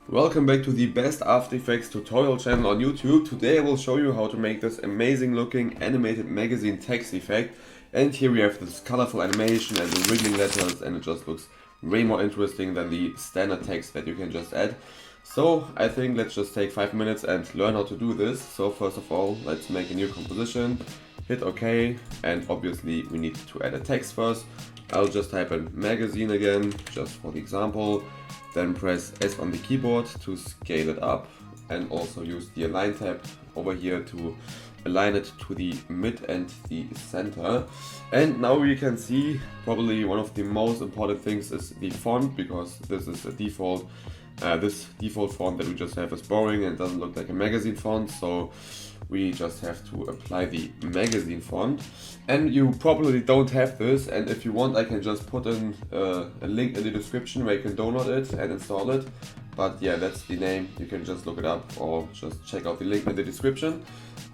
Welcome back to the best After Effects tutorial channel on YouTube. Today I will show you how to make this amazing looking animated magazine text effect. And here we have this colorful animation and the wriggling letters, and it just looks way more interesting than the standard text that you can just add. So I think let's just take 5 minutes and learn how to do this. So first of all, let's make a new composition, hit OK, and obviously we need to add a text first. I'll just type in magazine again, just for the example. Then press S on the keyboard to scale it up, and also use the align tab over here to align it to the mid and the center. And now you can see probably one of the most important things is the font, because this is a default. This default font that we just have is boring and doesn't look like a magazine font, so we just have to apply the magazine font. And you probably don't have this, and if you want I can just put in a link in the description where you can download it and install it. But yeah, that's the name, you can just look it up or just check out the link in the description.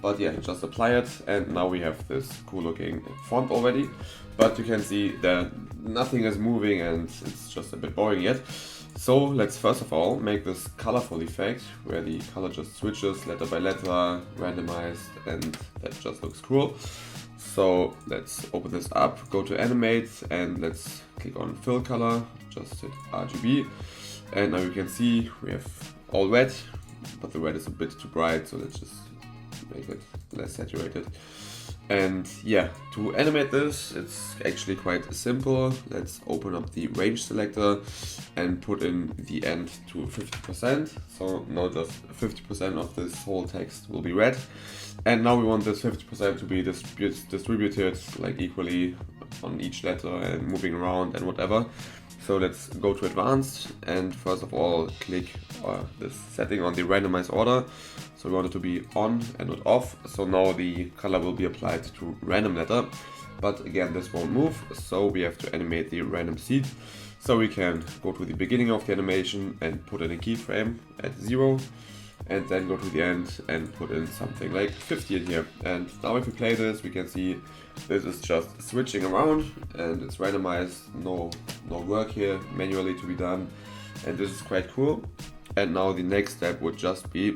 But yeah, just apply it, and now we have this cool looking font already. But you can see that nothing is moving and it's just a bit boring yet. So let's first of all make this colorful effect where the color just switches letter by letter, randomized, and that just looks cool. So let's open this up, go to animate, and let's click on fill color, just hit RGB. And now you can see we have all red, but the red is a bit too bright, so let's just make it less saturated. And yeah, to animate this, it's actually quite simple. Let's open up the range selector and put in the end to 50%. So now just 50% of this whole text will be red. And now we want this 50% to be distributed like equally on each letter and moving around and whatever. So let's go to advanced, and first of all click this setting on the randomize order. So we want it to be on and not off. So now the color will be applied to random letter, but again this won't move, so we have to animate the random seed. So we can go to the beginning of the animation and put in a keyframe at 0, and then go to the end and put in something like 50 in here. And now if we play this, we can see this is just switching around and it's randomized, no work here manually to be done, and this is quite cool. And now the next step would just be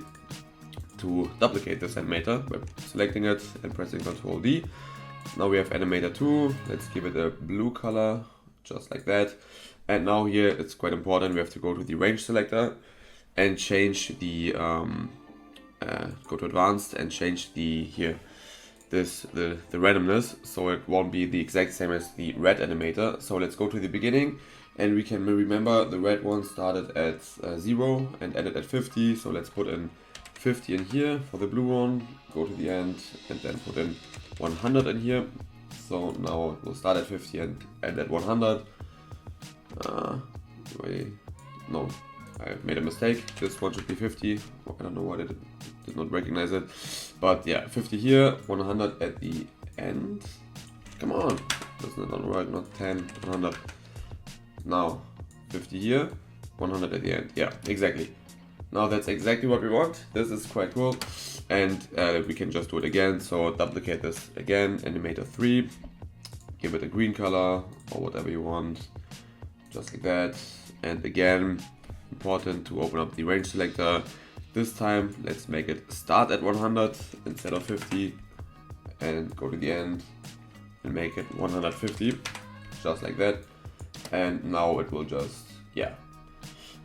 to duplicate this animator by selecting it and pressing Ctrl D. Now we have animator 2, let's give it a blue color, just like that. And now here it's quite important, we have to go to the range selector and change the go to advanced and change the the randomness, so it won't be the exact same as the red animator. So let's go to the beginning, and we can remember the red one started at 0 and ended at 50, so let's put in 50 in here for the blue one, go to the end and then put in 100 in here. So now it will start at 50 and end at 100. Wait, no, I made a mistake. This one should be 50. I don't know why it did not recognize it. But yeah, 50 here, 100 at the end. Come on, doesn't not work, not 10, 100. Now, 50 here, 100 at the end. Yeah, exactly. Now that's exactly what we want. This is quite cool. And we can just do it again. So duplicate this again, animator 3. Give it a green color or whatever you want. Just like that. And again, important to open up the range selector. This time let's make it start at 100 instead of 50, and go to the end and make it 150, just like that. And now it will just, yeah,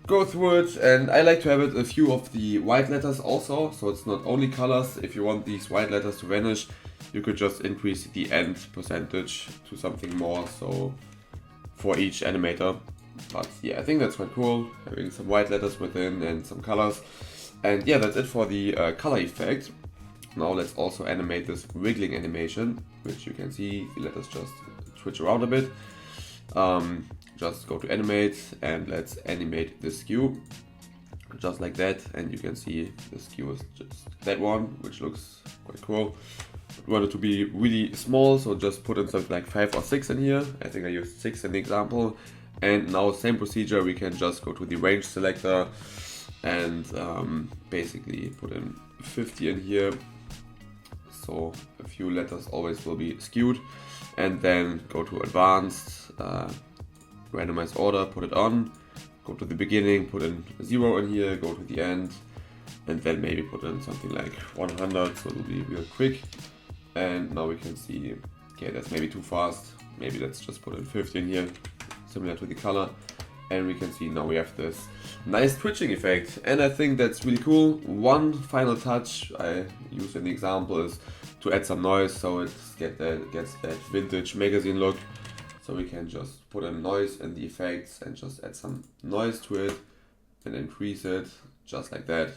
go through it. And I like to have it a few of the white letters also, so it's not only colors. If you want these white letters to vanish, you could just increase the end percentage to something more, so for each animator. But yeah, I think that's quite cool, having some white letters within and some colors. And yeah, that's it for the color effect. Now let's also animate this wriggling animation, which you can see the letters just switch around a bit. Just go to animate and let's animate the skew, just like that. And you can see the skew is just that one, which looks quite cool. We want it to be really small, so just put in something like 5 or 6 in here. I think I used 6 in the example. And now same procedure, we can just go to the range selector and basically put in 50 in here, so a few letters always will be skewed. And then go to advanced, randomize order, put it on, go to the beginning, put in a 0 in here, go to the end, and then maybe put in something like 100, so it'll be real quick. And now we can see, okay, that's maybe too fast. Maybe let's just put in 50 in here, similar to the color. And we can see now we have this nice twitching effect. And I think that's really cool. One final touch I used in the example is to add some noise, so it gets that vintage magazine look. So we can just put in noise in the effects and just add some noise to it and increase it just like that.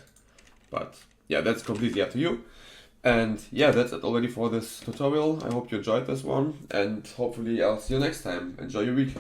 But yeah, that's completely up to you. And yeah, that's it already for this tutorial. I hope you enjoyed this one, and hopefully I'll see you next time. Enjoy your week.